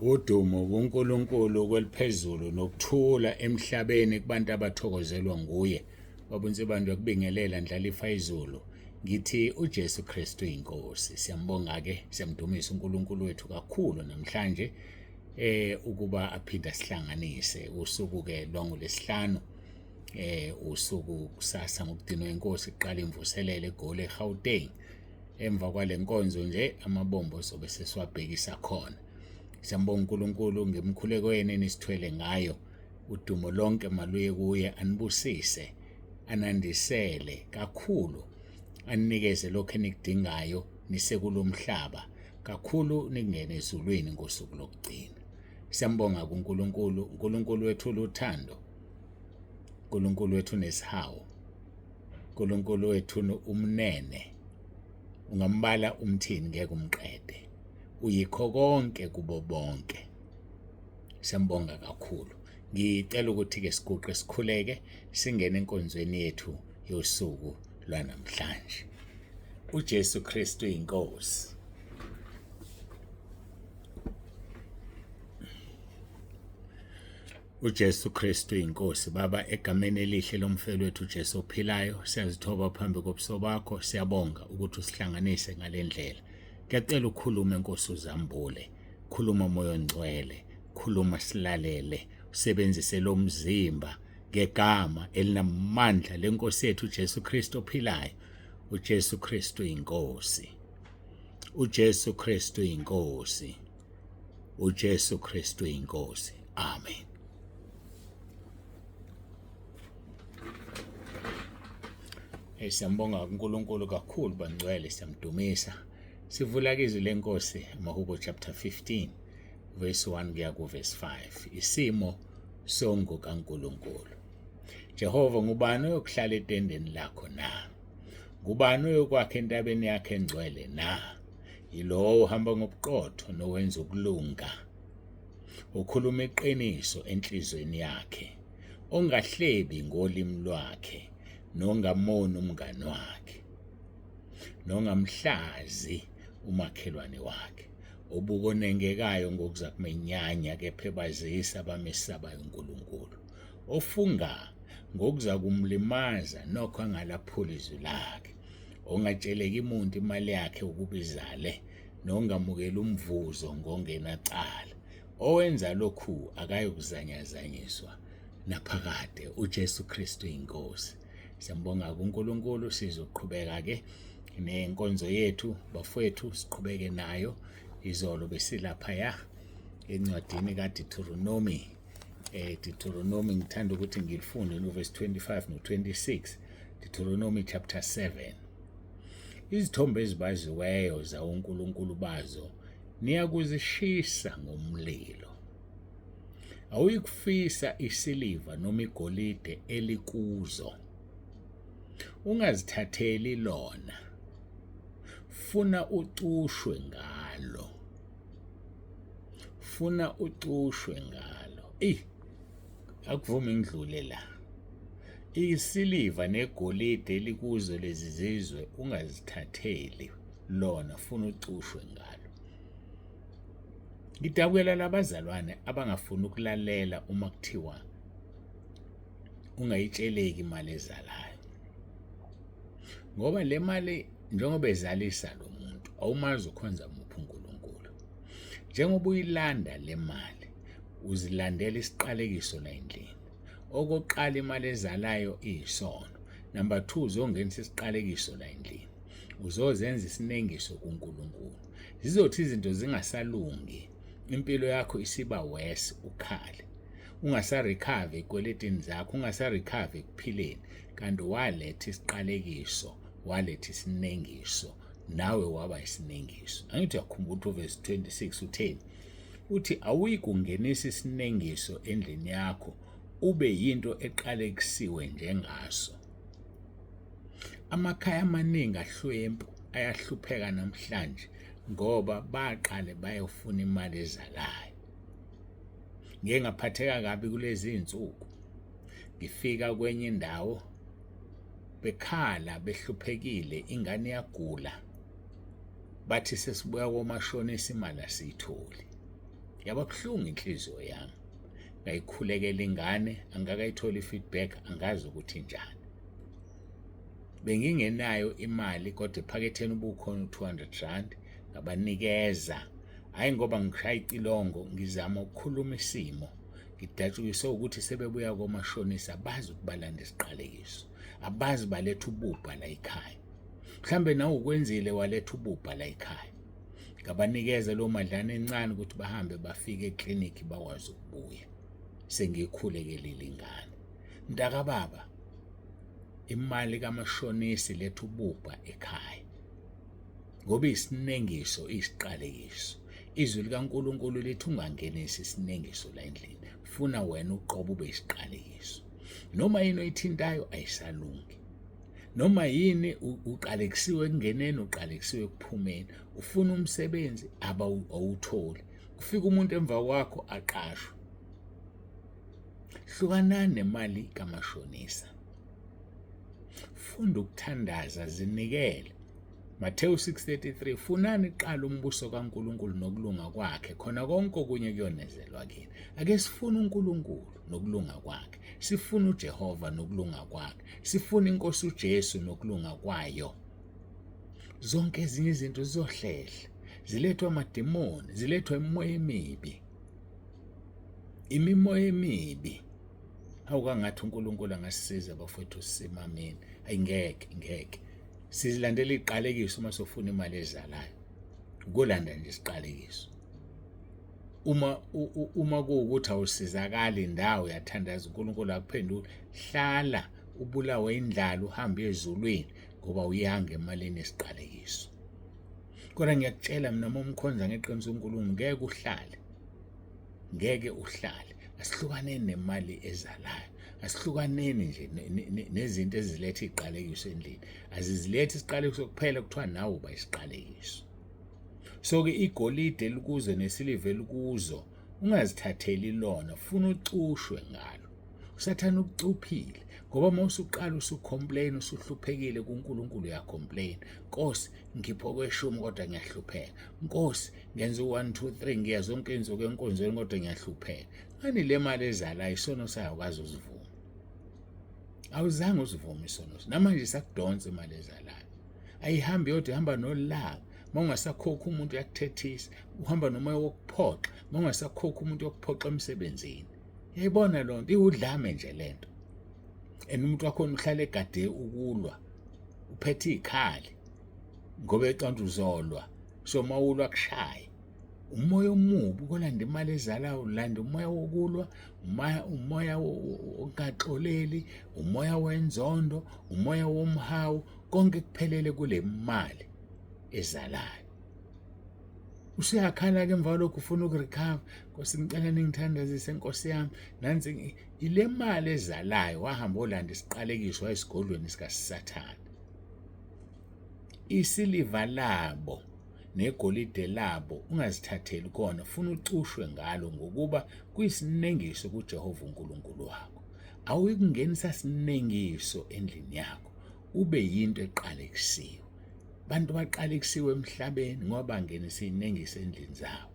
Udumo kuNkulunkulu kweliphezulu nokuthula emhlabeni kubantu abathokozelwa nguye. Babunzibandwa kubingelela ndlalifa izulu. Ngithi uJesu Kristu inkosi. Siyambonga-ke, siyamdumisa uNkulunkulu wethu kakhulu namhlanje ukuba aphinda sihlanganise usuku-ke lwangolesihlanu. Usuku kusasa ngokudinwa inkosi kuqala imvuselelo eGoli eGauteng. Emva kwale nkonzo nje amabombo sobe sesiwabhekisa khona. Siyambonga uNkulunkulu ngemkhulekweni enisithwele ngayo. Udumo lonke maluye kuye, anibusise, anandisele kakhulu, aninikeze lokho enikudingayo nisekulo mhlaba, kakhulu nikungene ezulwini ngosuku lokugcina. Siyambonga kuNkulunkulu, uNkulunkulu wethu luthando, uNkulunkulu wethu nesihawu, uNkulunkulu wethu umnene. Ungambala umthini ngeke umqede. Uyikho konke kubo bonke. Siyambonga kakhulu. Ngicela ukuthi-ke siguqe sikhuleke singene enkonzweni yethu yosuku lwanamhlanje. uJesu Kristu inkosi. uJesu Kristu inkosi. Baba, egameni elihle lomfelo wethu uJesu ophilayo, siyazithoba phambi kobuso bakho, siyabonga ukuthi usihlanganise ngale ndlela. Ngiyacela ukhulume Nkosi uzambule, khuluma Moya Ongcwele, khuluma silalele, usebenzise lo mzimba ngegama elinamandla lenkosi yethu uJesu Kristu ophilayo. uJesu Kristu inkosi. uJesu Kristu inkosi. uJesu Kristu inkosi. Amen. Siyambonga uNkulunkulu kakhulu bangcwele, siyamdumisa. Sivula izwi lenkosi Mahubo chapter 15 verse 1 kuya ku verse 5. Isimo songo kaNkulunkulu. Jehova, ngubani oyokuhlala etendeni lakho na? Ngubani oyokwakha entabeni yakhe engcwele na? Yilowo ohamba ngobuqotho nowenza ukulunga, ukhuluma iqiniso enhlizweni yakhe, ongahlebi ngolimi lwakhe, nongamoni umngani wakhe, nongamhlazi umakhelwane wakhe, obukonengekayo ngokuza kumenyanya, kepha ebazisa abamesabayo uNkulunkulu, ofunga ngokuza kumlimaza nokho angalaphula izwi lakhe, ongatsheleki imuntu imali yakhe ukuba izale, nongamukela umvuzo ngongenacala, owenza lokhu akayokuzanyazanyiswa naphakade. uJesu Kristu inkosi. Siyambonga kuNkulunkulu, sizoqhubeka-ke nenkonzo yethu bafowethu, siqhubeke nayo. Izolo besilaphaya encwadini kaDuteronomy. Deuteronomy ngithanda ukuthi ngilifunde verse 25 no26. Deuteronomy chapter 7. Izithombe ezibaziweyo zawonkulunkulu bazo niyakuzishisa ngomlilo. Awuyikufisa isiliva noma igolide elikuzo. Ungazithatheli lona. Funa ucushwe ngalo. Funa ucushwe ngalo. Akuvumi ngidlule la. Isiliva negolide elikuzo lezi zizwe ungazithatheli lona, funa ucushwe ngalo. Ngidabukela labazalwane abangafuni ukulalela uma kuthiwa ungayitsheleki imali ezalayo. Ngoba le mali njengoba ezalisa lo muntu awumazi ukhonza muphi uNkulunkulu. Njengoba uyilanda le mali uzilandela isiqalekiso la endlini. Okokuqala imali ezalayo iyisono. Number 2 uzongenisa isiqalekiso la endlini. Uzozenza isinengiso kuNkulunkulu. Zizothi izinto zingasalungi. Impilo yakho isiba worse, ukhale. Ungasarecover ekweletini zakho, ungasarecover ekuphileni. Kanti waletha isiqalekiso, waletha isinengiso, nawe waba isinengiso. Angithi uyakhumbula verse 26 utheni? Uthi awuyikungenisa isinengiso endlini yakho ube yinto eqalekisiwe njengaso. Amakhaya amaningi ahlwempu ayahlupheka namhlanje ngoba baqale bayofuna imali ezalayo. Ngeke ngaphatheka kabi kulezi insuku. Ngifika kwenye indawo bekhala behluphekile, ingane yagula. Bathi sesibuya komashonisa imali asiyitholi. yababuhlungu inhliziyo yami. Ngayikhulekela ingane, angakayitholi feedback, angazi ukuthi njani. Bengingenayo imali kodwa ephaketheni ubukhona u200 ngabanikeza. Hayi ngoba ngishaya icilongo, ngizama ukukhuluma isimo. Ngidatshukiswe ukuthi sebebuya komashonisa abazi ukubalanda isiqalekiso, abazi baletha ububha la ekhaya. Mhlambe nawe ukwenzile waletha ububha la ekhaya. Ngabanikeza lo madlana encane ukuthi bahambe bafike eklinikhi bakwazi ukubuya. Sengikhulekelile ingane. Mntaka baba, imali kamashonisi letha ububha ekhaya. Ngoba isinengiso isiqalekiso. Izwi likaNkulunkulu lithi ungangenisi isinengiso la endlini. Funa wena uqobo ube isiqalekiso. Noma yini oyithintayo ayisalungi. Noma yini uqalekisiwe kungeneni, uqalekisiwe ekuphumeni. Ufuna umsebenzi awutholi. Kufika umuntu emva kwakho aqashwe. Hlukanani nemali kamashonisa. Funda ukuthandaza, zinikele. Mateyu 6:33, funani kuqala umbuso kaNkulunkulu nokulunga kwakhe, khona konke okunye kuyonezelwa kini. Ake sifune uNkulunkulu nokulunga kwakhe, sifune uJehova nokulunga kwakhe, sifune iNkosi uJesu nokulunga kwayo. Zonke ezinye izinto zizohlehla, zilethwa amademoni, zilethwa imimoya emibi. Imimoya emibi. Awukangathi uNkulunkulu angasisiza bafowethu sisemameni. Ngeke. Sizilandela iqalekiso uma sofuna imali ezalayo. Ukolanda nje isiqalekiso. Uma kuwukuthi awusizakali indawo yathandaza uNkulunkulu akuphendula, hlala ubulawe indlala uhambe ezulwini ngoba uyanga emalini esiqalekiso. Kodwa ngiyakutshela mina uma umkhonza ngeqiniso uNkulunkulu ngeke uhlale. Asihlukaneni nemali ezalayo. Asihlukaneni nje nezinto eziletha iqalekiso endlini. Azizilethi isiqalekiso kuphela kuthiwa nawe uba isiqalekiso. So-ke igolide likuzo nesiliva likuzo ungazithatheli lona, funa ucushwe ngalo. Usathana ukucuphile ngoba uma usuqala usukhomplayini, usuhluphekile kuNkulunkulu uyacomplain. Nkosi ngipho kweshumi kodwa ngiyahlupheka. Nkosi ngenza 1 2 3 ngiya zonke insuku enkonzweni kodwa ngiyahlupheka. Ngani le mali ezalayo isono sayo akwazi uzivuma. Awuzange uzivume isono. Namanje sakudonsa imali ezalayo. Ayihambi yodwa, ihamba nolaka. Mawungasakhokha umuntu uyakuthethisa, uhamba nomoya wokuphoxa. Mawungasakhokha umuntu yokuphoxa emsebenzini. Yayibona lo nto iwudlame nje lento. Umuntu wakhona uhlala egade ukulwa, uphethe izikhali ngoba ecanda uzolwa, so mawulwa kushaye. Umoya omubi ukolanda imali ezalayo, ulanda umoya wokulwa, umoya ongaxoleli, umoya wenzondo, umoya womhawu, konke kuphelele kule mali ezalayo. Usuyakhala ke emva lokho ufuna ukurecover. Nkosi ngicela ningithandazise Nkosi yami. Nansi ile mali ezalayo wahamba olanda isiqalekiso wayesigodlweni sikaSathane. Isiliva labo negolide labo ungazithatheli kona, funa ucushwe ngalo ngokuba kuyisinengiso kuJehova uNkulunkulu wakho. Awuyikungenisa sinengiso endlini yakho ube yinto eqalekisiwe. Bantu baqalekisiwe emhlabeni ngoba bangenisa inengiso endlini zabo.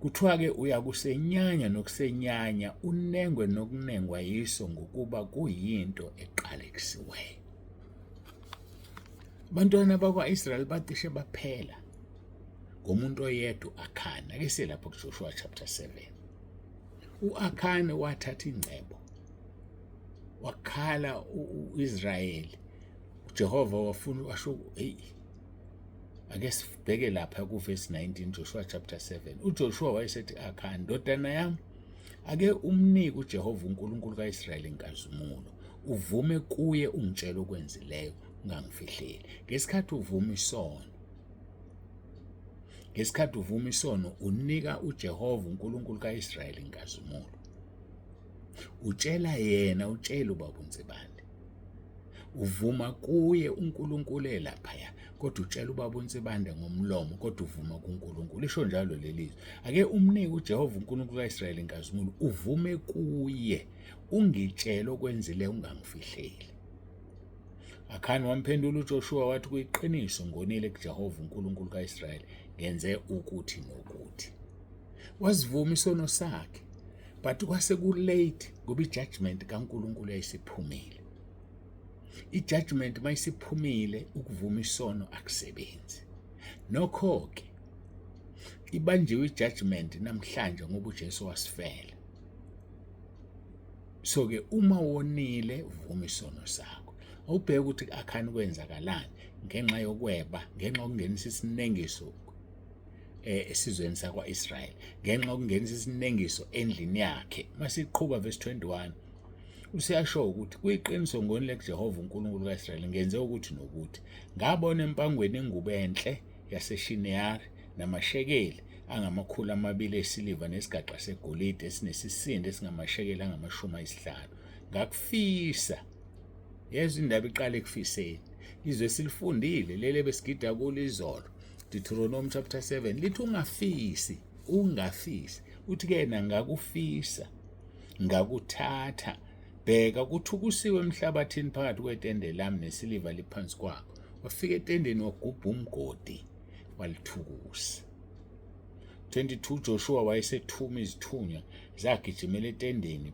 Kuthiwa-ke uyakusenyanya nokusenyanya, unengwe nokunengwa yiso ngokuba kuyinto eqalekisiweyo. Abantwana bakwa-Israyeli bacishe baphela ngomuntu oyedwa u-Akhani. Ake siye lapho kuJoshua chapter 7. U-Akhani wathatha ingcebo, wakhala u-Israyeli. uJehova wafuna washo, ake sibheke lapha kuverse 19 Joshua chapter 7. uJoshua wayesethi Akhani, ndodana yami, ake umnike uJehova uNkulunkulu kaIsrayeli inkazimulo, uvume kuye ungitshela okwenzileyo, ungangifihleli. Ngesikhathi uvuma isono, unika uJehova uNkulunkulu kaIsrayeli inkazimulo. Utshela yena, utshela ubaba uNsibande. Uvuma kuye uNkulunkulu elaphaya, kodwa utshela ubaba uNsibande ngomlomo, kodwa uvuma kuNkulunkulu. Lisho njalo lelizwi. Ake umnike uJehova uNkulunkulu kaIsrayeli inkazimulo, uvume kuye ungitshela okwenzileyo, ungangifihleli. Akhani wamphendula uJoshua wathi, kuyiqiniso ngonile kuJehova uNkulunkulu kaIsrayeli, ngenze ukuthi nokuthi. Wasivuma isono sakhe, but kwase kulate ngoba ijudgment kaNkulunkulu yayisiphumile. Ijudgment mayisiphumile ukuvuma isono akusebenzi. Nokho ke ibanjiwe ijudgment namhlanje ngoba uJesu wasifela. So ke uma wonile vuma isono sakho. Awubheke ukuthi akhani kwenzakalani ngenxa yokweba, ngenxa yokungenisa isinengiso esizweni sakwa-Israyeli, ngenxa yokungenisa isinengiso endlini yakhe. Masiqhubha verse 21 usiyasho ukuthi kuyiqiniso ngonile kuJehova uNkulunkulu kaIsrayeli ngenze ukuthi nokuthi ngabona empangweni ingubo enhle yaseShineyari namashekeli angama200 esiliva nesigaxa segolide esinesisindo esingamashekeli angama50. Ngakufisa. Yezwa indaba iqala ekufiseni. Izwe silifundile lele besigida kulo izolo. Deuteronomy chapter 7 lithi ungafisi. Uthi ke ngakufisa, ngakuthatha. Bheka kuthukusiwe emhlabathini phakathi kwetende lami nesiliva liphansi kwakho. Wafika etendeni wagubha umgodi walithukusa. 22 Joshua wayesethuma izithunywa zagijimela etendeni.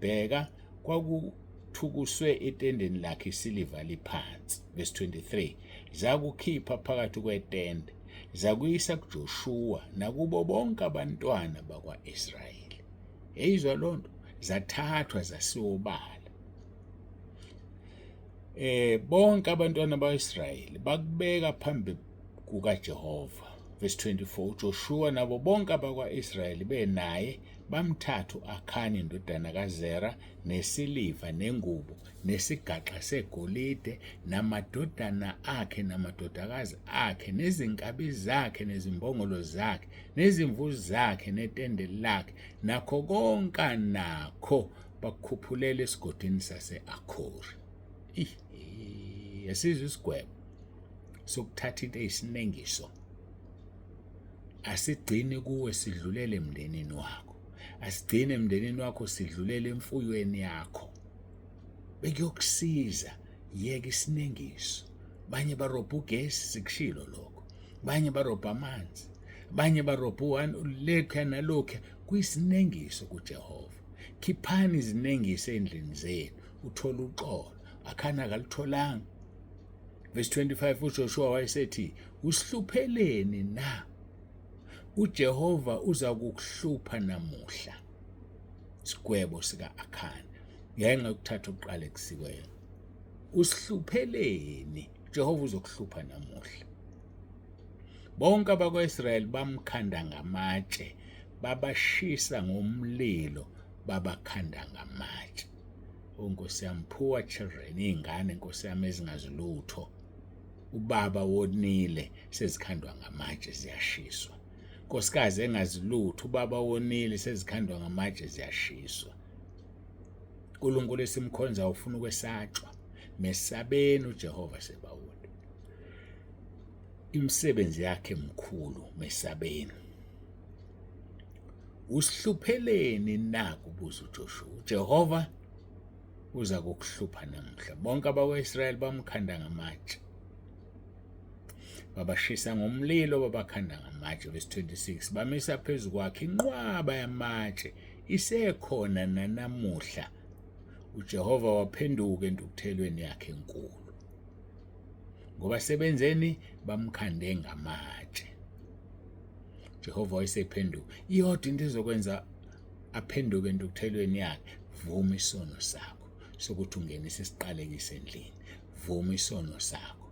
Bheka kwakuthukuswe etendeni lakhe isiliva liphansi. Verse 23 zakukhipha phakathi kwetende zakuyisa kuJoshua nakubo bonke abantwana bakwa-Israyeli. Eyizwa lonto zathathwa zasiobala. Bonke abantwana bakwa-Israyeli bakubeka phambi kukaJehova. Verse 24 Joshua nabo bonke abakwa-Israyeli benaye bamthatha u-Akhani indodana kaZera nesiliva nengubo nesigaxa segolide namadodana akhe namadodakazi akhe nezinkabi zakhe nezimbongolo zakhe nezimvu zakhe netende lakhe nakho konke nakho bakukhuphulela esigodini sase-Akhori. Yasizwe isigwebo sokuthatha into eyisinengiso. Asigcini kuwe sidlulele emndenini wakho. Asigcine emndenini wakho sidlulele emfuyweni yakho. Bekuyokusiza yeke isinengiso. Banye barobha ugesi sikushilo lokho. Banye barobha amanzi. Banye barobha lekha nalokho kuyisinengiso kuJehova. Khiphani izinengiso endlini zenu uthola uxolo. Akhana akalitholanga. Verse 25 uJoshua wayesethi usihlupheleni na? uJehova uza kukuhlupha namuhla. Sigwebo sika Akhani ngenxa yokuthatha ukuqala ekusikweni. Usihlupheleni? Jehova uzokuhlupha namuhla. Bonke abakwa-Israyeli bamkhanda ngamatshe, babashisa ngomlilo, babakhanda ngamatshe. Nkosi yami, poor children, izingane Nkosi yami ezingazilutho. Ubaba wonile sezikhandwa ngamatshe ziyashiswa. Nkosikazi engazilutho, ubaba wonile sezikhandwa ngamatshe ziyashiswa. uNkulunkulu esimkhonza ufuna ukwesatshwa. Mesabeni uJehova Sebawuthi. Imisebenzi yakhe mkhulu, mesabeni. Usihlupheleni na kubuza uJoshua? uJehova uza kukuhlupha namuhla. Bonke abakwa-Israyeli bamkhanda ngamatshe, babashisa ngomlilo, babakhanda ngamatshe. Verse 26 bamisa phezu kwakhe inqwaba yamatshe isekhona nanamuhla. uJehova waphenduka entuthelweni yakhe enkulu. Ngoba sebenzeni bamkhande ngamatshe. Jehova wayesephenduka. Iyodwa into ezokwenza aphenduke entuthelweni yakhe, vuma isono sakho sokuthi ungenise isiqalekise endlini. Vuma isono sakho.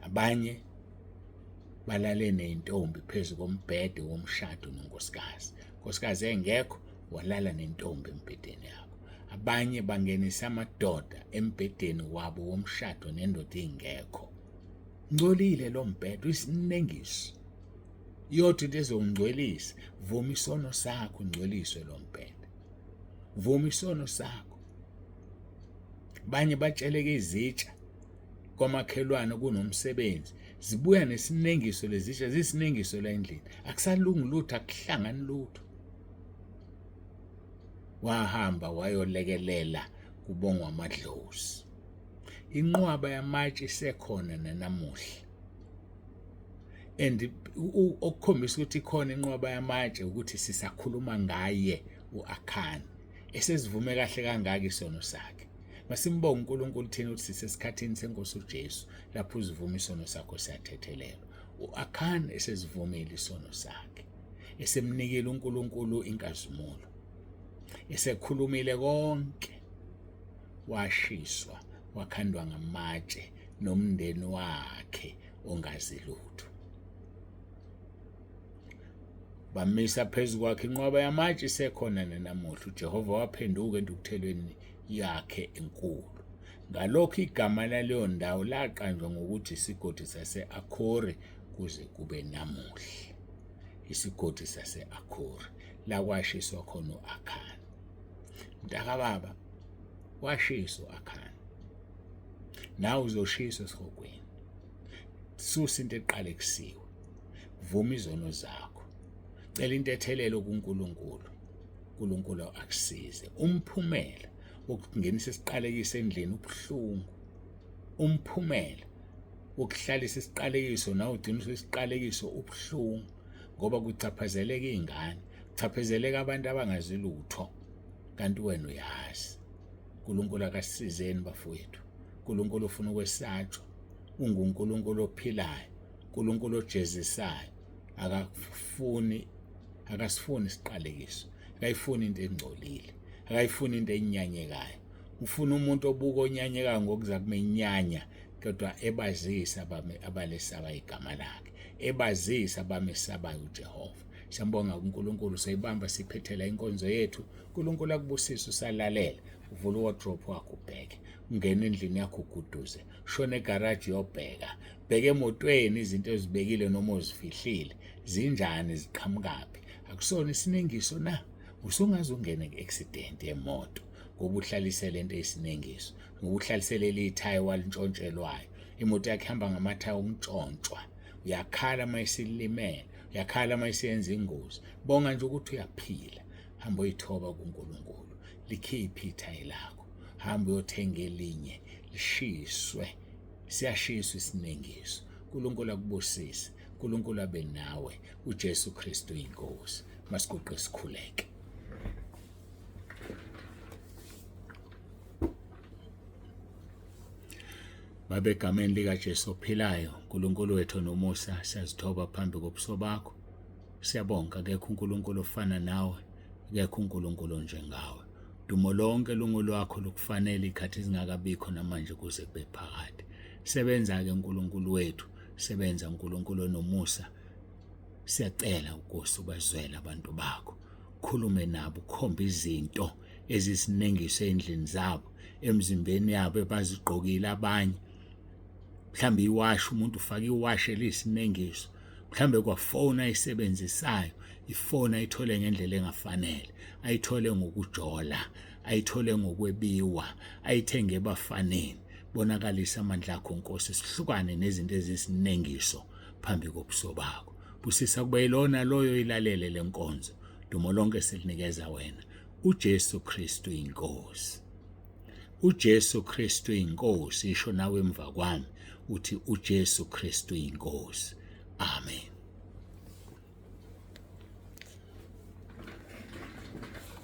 Abanye balale nentombi phezu kombhede womshado nonkosikazi. Nkosikazi engekho, walala nentombi embhedeni yakho. Abanye bangenisa amadoda embhedeni wabo womshado nendoda engekho. Ngcolile lo mbhede, isinengiso. Yodwa into ezongcwelisa, vuma isono sakho ungcweliswe lo mbhede. Vuma isono sakho. Banye batsheleke izitsha kwamakhelwane kunomsebenzi, zibuya nesinengiso lezitsha, zisinengiso la endlini. Akusalungi lutho, akuhlangani lutho. Wahamba wayolekelela kubongwa amadlozi. Inqwaba yamatshe isekhona nanamuhla. and okukhombisa ukuthi ikhona inqwaba yamatshe ukuthi sisakhuluma ngaye uAkhani esesivume kahle kangaka isono sakhe. Masimbonge uNkulunkulu thina ukuthi sisesikhathini senkosi uJesu lapho uzivuma isono sakho siyathethelelwa. uAkhani esesivumile isono sakhe, esemnikile uNkulunkulu inkazimulo, esekhulumile konke, washiswa wakhandwa ngamatshe nomndeni wakhe ongazi lutho. Bamisa phezu kwakhe inqwaba yamatshe isekhona namuhla. uJehova waphenduka entuthelweni yakhe enkulu. Ngalokho igama laleyo ndawo laqanjwa ngokuthi isigodi sase-Akhori kuze kube namuhla. Isigodi sase-Akhori la kwashiswa khona u-Akhani. Mntaka baba, washiswa u-Akhani. Nawe uzoshiswa esihogweni. Susa into eqale kusiwe. Vuma izono zakho. Cela intethelelo kuNkulunkulu. uNkulunkulu akusize. Umphumela wokungenisa isiqalekiso endlini ubuhlungu. Umphumela wokuhlalisa isiqalekiso nawe ugcina isiqalekiso ubuhlungu ngoba kuchaphazeleka izingane, kuchaphazeleka abantu abangazi lutho kanti wena uyazi. uNkulunkulu akasizeni bafowethu. uNkulunkulu ufuna ukwesatshwa. UNkulunkulu ophilayo, uNkulunkulu ojezisayo. Akasifuni isiqalekiso, akayifuni into engcolile, akayifuni into enyanyekayo. Ufuna umuntu obuka onyanyekayo ngokuza kumenyanya, kodwa ebazisa abalesaba igama lakhe, ebazisa abamesabayo uJehova. Siyambonga uNkulunkulu soyibamba siphethela inkonzo yethu. uNkulunkulu akubusise usalalela. Uvula iwardrobe wakho ubheke, ungena endlini yakho uguduze, shona egaraji yobheka, bheke emotweni izinto ezibekile noma ozifihlile zinjani, ziqhamukaphi. Akusona isinengiso na? Usungaze ungene ku-accident yemoto ngoba uhlalisele into eyisinengiso, ngoba uhlalisele ithaya walintshontshelwayo. Imoto yakhe ihamba ngamathaya omtshontshwa. Uyakhala mayisilimele, uyakhala mayisenza ingozi. Bonga nje ukuthi uyaphila. Hamba uyithoba kuNkulunkulu. Likhiphe ithayi lakho. Hamba uyothenga elinye, lishiswe. Siyashiswa isinengiso. uNkulunkulu akubusise. uNkulunkulu abe nawe. uJesu Kristu inkosi. Masiguqe sikhuleke. Baba, egameni likaJesu ophilayo, uNkulunkulu wethu nomusa, siyazithoba phambi kobuso bakho. Siyabonga akekho uNkulunkulu ofana nawe, akekho uNkulunkulu njengawe. Dumo lonke lungu lwakho lukufanele ikhathi ezingakabikho namanje kuze kube phakade. Sebenza ke uNkulunkulu wethu, sebenza uNkulunkulu nomusa. Siyacela Nkosi ubazwele abantu bakho. Khulume nabo, khomba izinto ezisinengiso endlini zabo, emzimbeni yabo ebazigqokile abanye. Mhlambe iwashi, umuntu ufaka iwashi elisinengiso. Mhlambe kwafona ayisebenzisayo, ifona ayithole ngendlela engafanele, ayithole ngokujola, ayithole ngokwebiwa, ayithenge ebafaneni. Bonakalisa amandla akho Nkosi, sihlukane nezinto ezisinengiso phambi kobuso bakho. Busisa kube yilona loyo ilalele lenkonzo. Dumo lonke silinikeza wena. uJesu Kristu inkosi. uJesu Kristu inkosi. Isho nawe emva kwami uthi uJesu Kristu inkosi. Amen.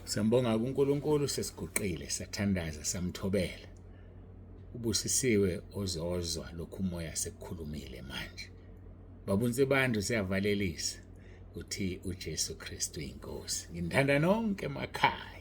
Sambonga kuNkulunkulu, sesiguqile, sathandaza, samthobela. Ubusisiwe ozozwa lokhu umoya sekukhulumile manje. Babunze bantu siyavalelisa uthi uJesu Kristu inkosi. Ngithanda nonke emakhaya.